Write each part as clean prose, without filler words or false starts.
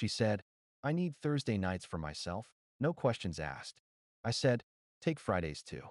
She said, I need Thursday nights for myself, no questions asked. I said, take Fridays too.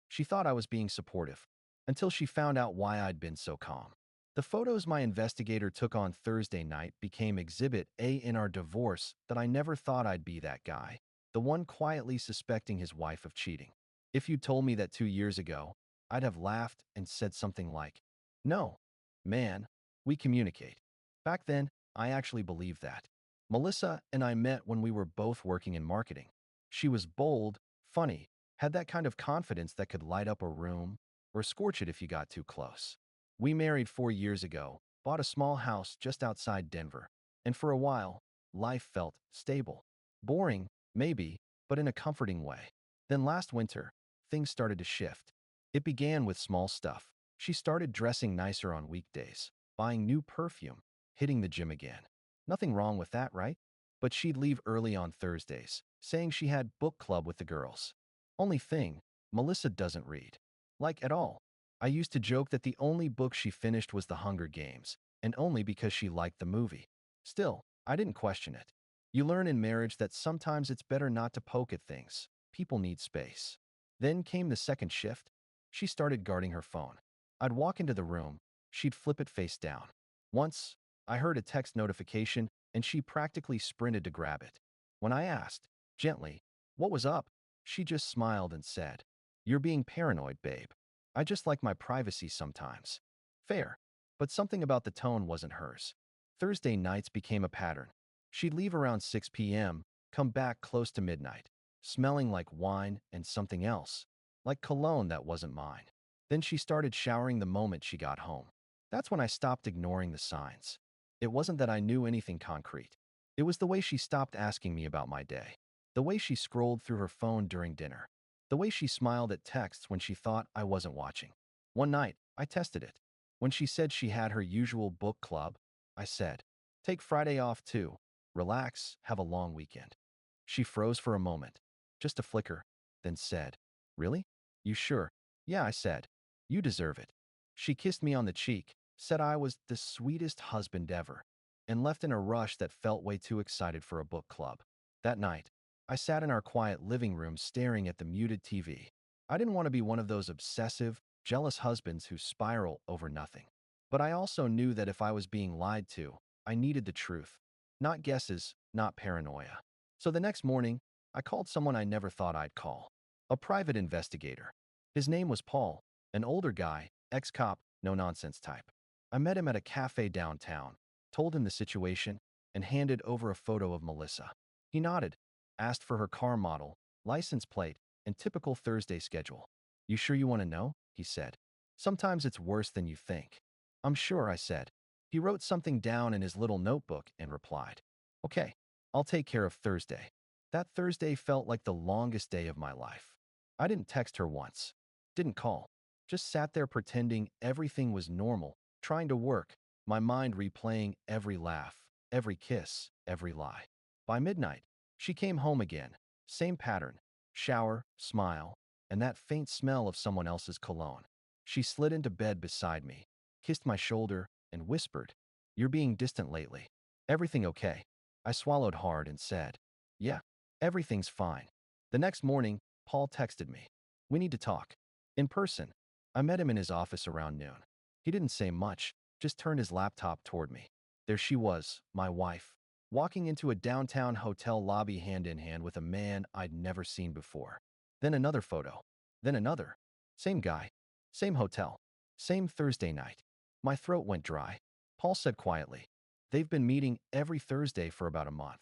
She thought I was being supportive, until she found out why I'd been so calm. The photos my investigator took on Thursday night became Exhibit A in our divorce that I never thought I'd be that guy, the one quietly suspecting his wife of cheating. If you'd told me that 2 years ago, I'd have laughed and said something like, no, man, we communicate. Back then, I actually believed that. Melissa and I met when we were both working in marketing. She was bold, funny, had that kind of confidence that could light up a room or scorch it if you got too close. We married 4 years ago, bought a small house just outside Denver, and for a while, life felt stable. Boring, maybe, but in a comforting way. Then last winter, things started to shift. It began with small stuff. She started dressing nicer on weekdays, buying new perfume, hitting the gym again. Nothing wrong with that, right? But she'd leave early on Thursdays, saying she had book club with the girls. Only thing, Melissa doesn't read. Like at all. I used to joke that the only book she finished was The Hunger Games, and only because she liked the movie. Still, I didn't question it. You learn in marriage that sometimes it's better not to poke at things. People need space. Then came the second shift. She started guarding her phone. I'd walk into the room, she'd flip it face down. Once, I heard a text notification, and she practically sprinted to grab it. When I asked, gently, what was up, she just smiled and said, you're being paranoid, babe. I just like my privacy sometimes. Fair. But something about the tone wasn't hers. Thursday nights became a pattern. She'd leave around 6 p.m., come back close to midnight, smelling like wine and something else, like cologne that wasn't mine. Then she started showering the moment she got home. That's when I stopped ignoring the signs. It wasn't that I knew anything concrete. It was the way she stopped asking me about my day. The way she scrolled through her phone during dinner. The way she smiled at texts when she thought I wasn't watching. One night, I tested it. When she said she had her usual book club, I said, take Friday off too. Relax, have a long weekend. She froze for a moment, just a flicker, then said, really? You sure? Yeah, I said. You deserve it. She kissed me on the cheek, said I was the sweetest husband ever, and left in a rush that felt way too excited for a book club. That night, I sat in our quiet living room staring at the muted TV. I didn't want to be one of those obsessive, jealous husbands who spiral over nothing. But I also knew that if I was being lied to, I needed the truth. Not guesses, not paranoia. So the next morning, I called someone I never thought I'd call. A private investigator. His name was Paul, an older guy, ex-cop, no-nonsense type. I met him at a cafe downtown, told him the situation, and handed over a photo of Melissa. He nodded, asked for her car model, license plate, and typical Thursday schedule. You sure you want to know? He said. Sometimes it's worse than you think. I'm sure, I said. He wrote something down in his little notebook and replied, okay, I'll take care of Thursday. That Thursday felt like the longest day of my life. I didn't text her once. Didn't call. Just sat there pretending everything was normal, trying to work, my mind replaying every laugh, every kiss, every lie. By midnight, she came home again. Same pattern. Shower, smile, and that faint smell of someone else's cologne. She slid into bed beside me, kissed my shoulder, and whispered, you're being distant lately. Everything okay? I swallowed hard and said, yeah, everything's fine. The next morning, Paul texted me. We need to talk. In person. I met him in his office around noon. He didn't say much, just turned his laptop toward me. There she was, my wife, walking into a downtown hotel lobby hand in hand with a man I'd never seen before. Then another photo. Then another. Same guy. Same hotel. Same Thursday night. My throat went dry. Paul said quietly, they've been meeting every Thursday for about a month.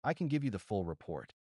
I can give you the full report.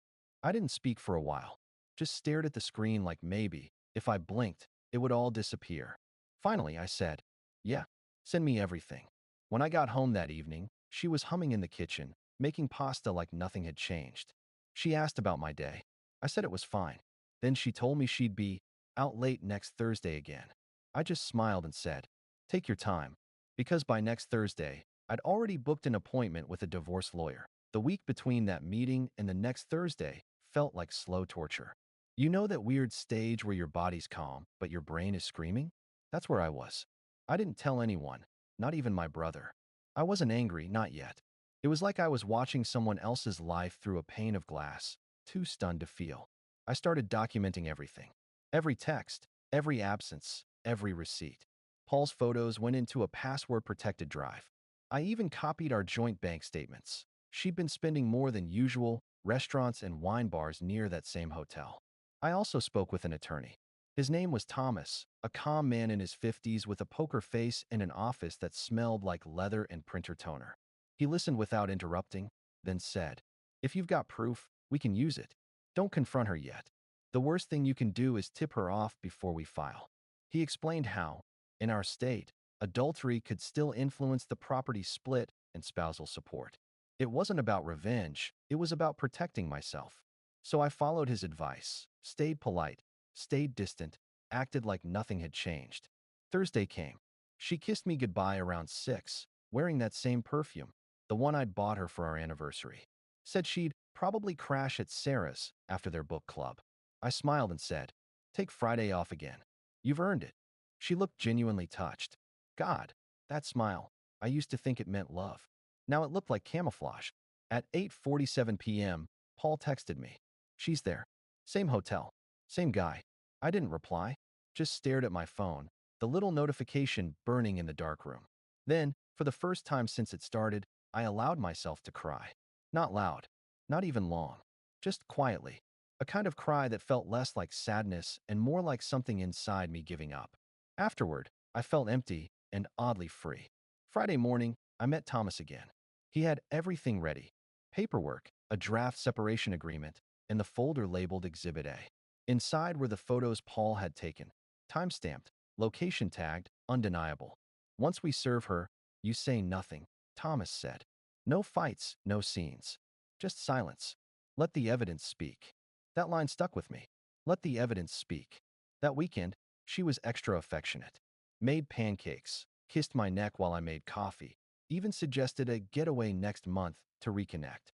I didn't speak for a while. Just stared at the screen like maybe, if I blinked, it would all disappear. Finally, I said, yeah, send me everything. When I got home that evening, she was humming in the kitchen, making pasta like nothing had changed. She asked about my day. I said it was fine. Then she told me she'd be out late next Thursday again. I just smiled and said, take your time. Because by next Thursday, I'd already booked an appointment with a divorce lawyer. The week between that meeting and the next Thursday felt like slow torture. You know that weird stage where your body's calm, but your brain is screaming? That's where I was. I didn't tell anyone, not even my brother. I wasn't angry, not yet. It was like I was watching someone else's life through a pane of glass, too stunned to feel. I started documenting everything. Every text, every absence, every receipt. Paul's photos went into a password-protected drive. I even copied our joint bank statements. She'd been spending more than usual, restaurants and wine bars near that same hotel. I also spoke with an attorney. His name was Thomas, a calm man in his 50s with a poker face and an office that smelled like leather and printer toner. He listened without interrupting, then said, "If you've got proof, we can use it. Don't confront her yet. The worst thing you can do is tip her off before we file." He explained how, in our state, adultery could still influence the property split and spousal support. It wasn't about revenge, it was about protecting myself. So I followed his advice, stayed polite, stayed distant, acted like nothing had changed. Thursday came. She kissed me goodbye around 6, wearing that same perfume, the one I'd bought her for our anniversary. Said she'd probably crash at Sarah's after their book club. I smiled and said, "Take Friday off again. You've earned it." She looked genuinely touched. God, that smile. I used to think it meant love. Now it looked like camouflage. At 8:47 p.m., Paul texted me. "She's there. Same hotel. Same guy." I didn't reply, just stared at my phone, the little notification burning in the darkroom. Then, for the first time since it started, I allowed myself to cry. Not loud, not even long, just quietly. A kind of cry that felt less like sadness and more like something inside me giving up. Afterward, I felt empty and oddly free. Friday morning, I met Thomas again. He had everything ready: paperwork, a draft separation agreement, and the folder labeled Exhibit A. Inside were the photos Paul had taken, time-stamped, location tagged, undeniable. "Once we serve her, you say nothing," Thomas said. "No fights, no scenes. Just silence. Let the evidence speak." That line stuck with me. Let the evidence speak. That weekend, she was extra affectionate. Made pancakes, kissed my neck while I made coffee, even suggested a getaway next month to reconnect.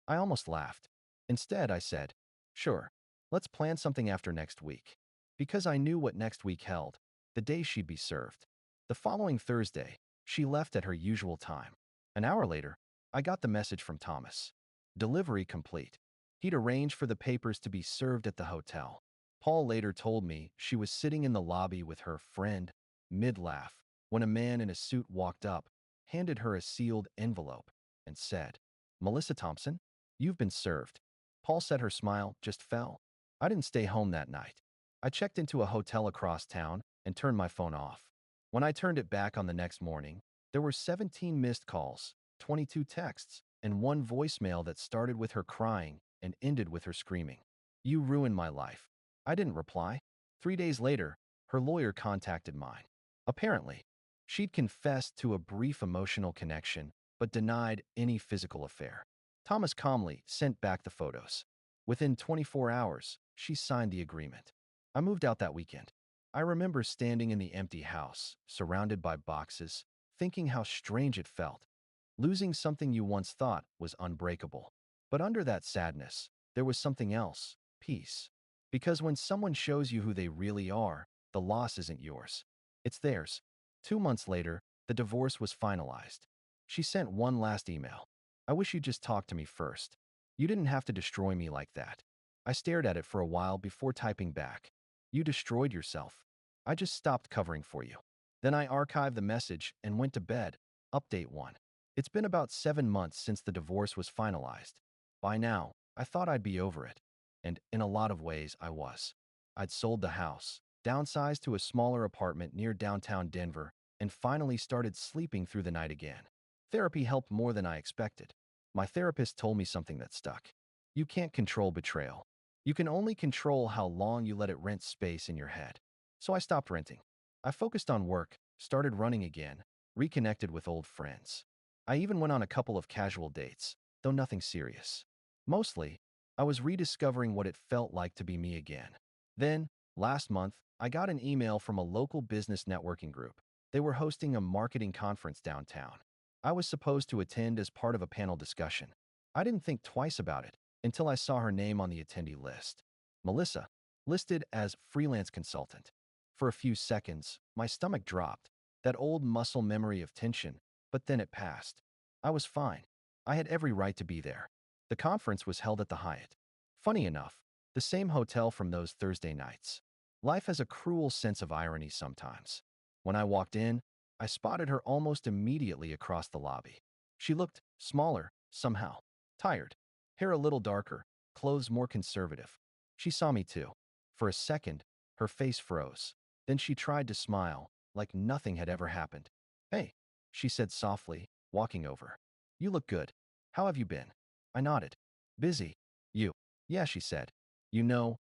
I almost laughed. Instead, I said, "Sure, let's plan something after next week." Because I knew what next week held, the day she'd be served. The following Thursday, she left at her usual time. An hour later, I got the message from Thomas. Delivery complete. He'd arranged for the papers to be served at the hotel. Paul later told me she was sitting in the lobby with her friend, mid-laugh, when a man in a suit walked up, handed her a sealed envelope, and said, "Melissa Thompson, you've been served." Paul said her smile just fell. I didn't stay home that night. I checked into a hotel across town and turned my phone off. When I turned it back on the next morning, there were 17 missed calls, 22 texts, and one voicemail that started with her crying and ended with her screaming, "You ruined my life." I didn't reply. 3 days later, her lawyer contacted mine. Apparently, she'd confessed to a brief emotional connection, but denied any physical affair. Thomas calmly sent back the photos. Within 24 hours, she signed the agreement. I moved out that weekend. I remember standing in the empty house, surrounded by boxes, thinking how strange it felt. Losing something you once thought was unbreakable. But under that sadness, there was something else: peace. Because when someone shows you who they really are, the loss isn't yours. It's theirs. 2 months later, the divorce was finalized. She sent one last email. "I wish you'd just talk to me first. You didn't have to destroy me like that." I stared at it for a while before typing back, "You destroyed yourself. I just stopped covering for you." Then I archived the message and went to bed. Update 1. It's been about 7 months since the divorce was finalized. By now, I thought I'd be over it. And in a lot of ways, I was. I'd sold the house, downsized to a smaller apartment near downtown Denver, and finally started sleeping through the night again. Therapy helped more than I expected. My therapist told me something that stuck. You can't control betrayal. You can only control how long you let it rent space in your head. So I stopped renting. I focused on work, started running again, reconnected with old friends. I even went on a couple of casual dates, though nothing serious. Mostly, I was rediscovering what it felt like to be me again. Then, last month, I got an email from a local business networking group. They were hosting a marketing conference downtown. I was supposed to attend as part of a panel discussion. I didn't think twice about it until I saw her name on the attendee list. Melissa, listed as freelance consultant. For a few seconds, my stomach dropped, that old muscle memory of tension, but then it passed. I was fine. I had every right to be there. The conference was held at the Hyatt. Funny enough, the same hotel from those Thursday nights. Life has a cruel sense of irony sometimes. When I walked in, I spotted her almost immediately across the lobby. She looked smaller, somehow. Tired. Hair a little darker, clothes more conservative. She saw me too. For a second, her face froze. Then she tried to smile, like nothing had ever happened. "Hey," she said softly, walking over. "You look good. How have you been?" I nodded. "Busy. You?" "Yeah," she said.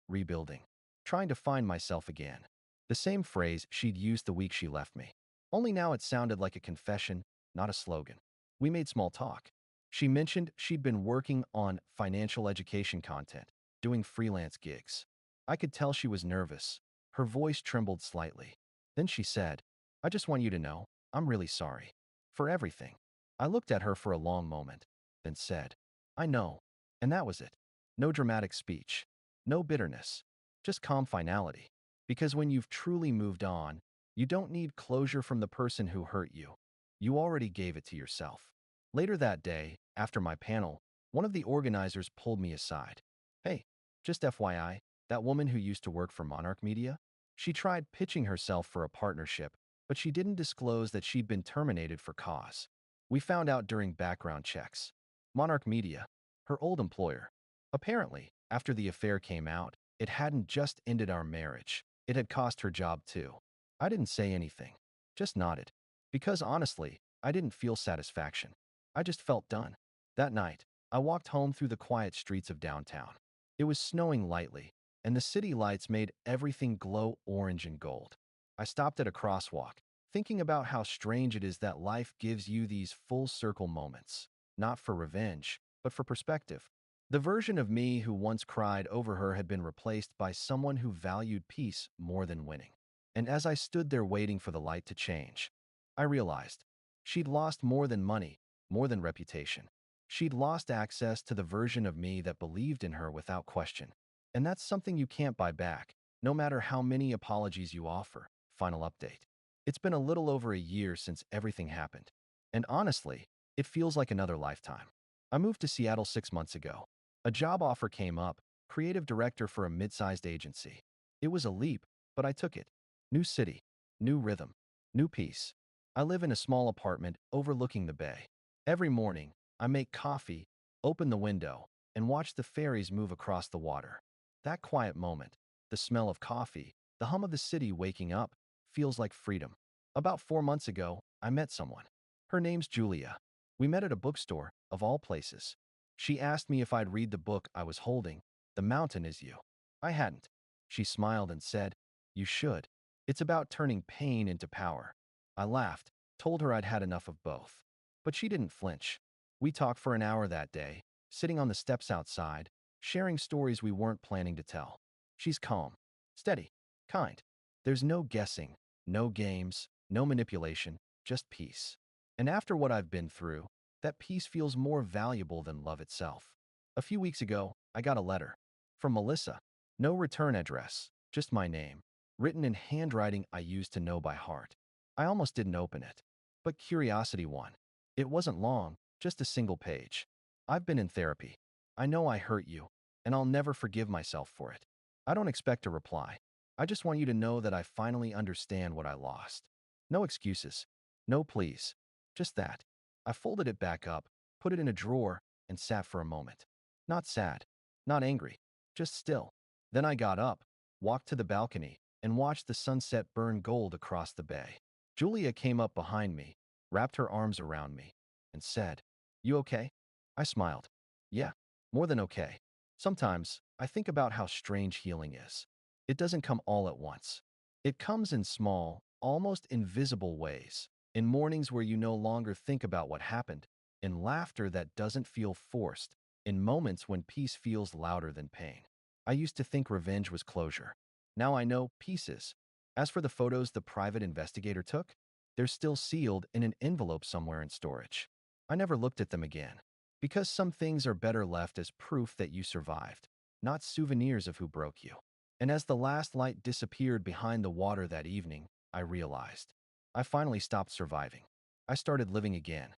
Rebuilding. Trying to find myself again." The same phrase she'd used the week she left me. Only now it sounded like a confession, not a slogan. We made small talk. She mentioned she'd been working on financial education content, doing freelance gigs. I could tell she was nervous. Her voice trembled slightly. Then she said, "I just want you to know, I'm really sorry. For everything." I looked at her for a long moment, then said, "I know." And that was it. No dramatic speech. No bitterness. Just calm finality. Because when you've truly moved on, you don't need closure from the person who hurt you. You already gave it to yourself. Later that day, after my panel, one of the organizers pulled me aside. "Hey, just FYI, that woman who used to work for Monarch Media? She tried pitching herself for a partnership, but she didn't disclose that she'd been terminated for cause. We found out during background checks. Monarch Media, her old employer. Apparently, after the affair came out, it hadn't just ended our marriage. It had cost her job too." I didn't say anything, just nodded. Because honestly, I didn't feel satisfaction. I just felt done. That night, I walked home through the quiet streets of downtown. It was snowing lightly, and the city lights made everything glow orange and gold. I stopped at a crosswalk, thinking about how strange it is that life gives you these full-circle moments, not for revenge, but for perspective. The version of me who once cried over her had been replaced by someone who valued peace more than winning. And as I stood there waiting for the light to change, I realized she'd lost more than money, more than reputation. She'd lost access to the version of me that believed in her without question. And that's something you can't buy back, no matter how many apologies you offer. Final update. It's been a little over a year since everything happened. And honestly, it feels like another lifetime. I moved to Seattle 6 months ago. A job offer came up, creative director for a mid-sized agency. It was a leap, but I took it. New city, new rhythm, new peace. I live in a small apartment overlooking the bay. Every morning, I make coffee, open the window, and watch the ferries move across the water. That quiet moment, the smell of coffee, the hum of the city waking up, feels like freedom. About 4 months ago, I met someone. Her name's Julia. We met at a bookstore, of all places. She asked me if I'd read the book I was holding, The Mountain Is You. I hadn't. She smiled and said, "You should. It's about turning pain into power." I laughed, told her I'd had enough of both. But she didn't flinch. We talked for an hour that day, sitting on the steps outside, sharing stories we weren't planning to tell. She's calm, steady, kind. There's no guessing, no games, no manipulation, just peace. And after what I've been through, that peace feels more valuable than love itself. A few weeks ago, I got a letter from Melissa. No return address, just my name, written in handwriting I used to know by heart. I almost didn't open it, but curiosity won. It wasn't long, just a single page. "I've been in therapy. I know I hurt you, and I'll never forgive myself for it. I don't expect a reply. I just want you to know that I finally understand what I lost. No excuses. No pleas. Just that." I folded it back up, put it in a drawer, and sat for a moment. Not sad, not angry, just still. Then I got up, walked to the balcony, and watched the sunset burn gold across the bay. Julia came up behind me, wrapped her arms around me, and said, "You okay?" I smiled. "Yeah, more than okay." Sometimes, I think about how strange healing is. It doesn't come all at once. It comes in small, almost invisible ways. In mornings where you no longer think about what happened. In laughter that doesn't feel forced. In moments when peace feels louder than pain. I used to think revenge was closure. Now I know peace is. As for the photos the private investigator took, they're still sealed in an envelope somewhere in storage. I never looked at them again. Because some things are better left as proof that you survived, not souvenirs of who broke you. And as the last light disappeared behind the water that evening, I realized I finally stopped surviving. I started living again.